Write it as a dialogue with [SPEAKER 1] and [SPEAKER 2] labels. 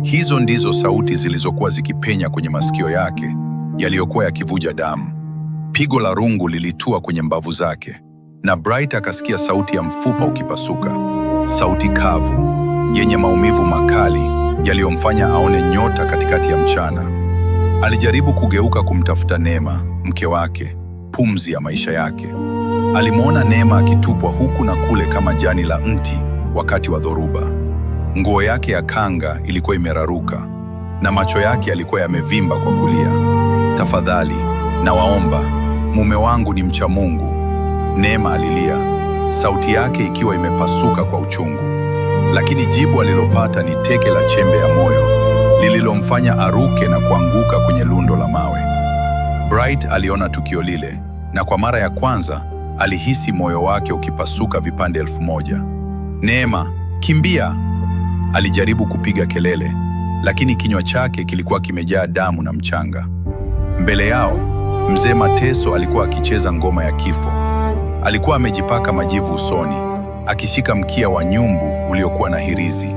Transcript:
[SPEAKER 1] Hizo ndizo sauti zilizokuwa zikipenya kwenye masikio yake yaliyokuwa yakivuja damu. Pigo la rungu lilitua kwenye mbavu zake, na Bright akasikia sauti ya mfupa ukipasuka, sauti kavu yenye maumivu makali yaliyomfanya aone nyota katikati ya mchana. Alijaribu kugeuka kumtafuta Neema, mke wake, pumzi ya maisha yake. Alimwona Neema akitupwa huku na kule kama jani la mti wakati wa dhoruba. Nguo yake ya kanga ilikuwa imeraruka na macho yake yalikuwa yamevimba kwa kulia. "Tafadhali, nawaomba, mume wangu ni mcha Mungu," Neema alilia, sauti yake ikiwa imepasuka kwa uchungu. Lakini jibu alilopata ni teke la chembe ya moyo lililomfanya aruke na kuanguka kwenye lundo la mawe. Bright aliona tukio lile, na kwa mara ya kwanza alihisi moyo wake ukipasuka vipande 1000. "Neema, kimbia!" Alijaribu kupiga kelele, lakini kinywa chake kilikuwa kimejaa damu na mchanga. Mbele yao, mzee Mateso alikuwa akicheza ngoma ya kifo. Alikuwa amejipaka majivu usoni, akishika mkia wa nyumbu uliokuwa na hirizi.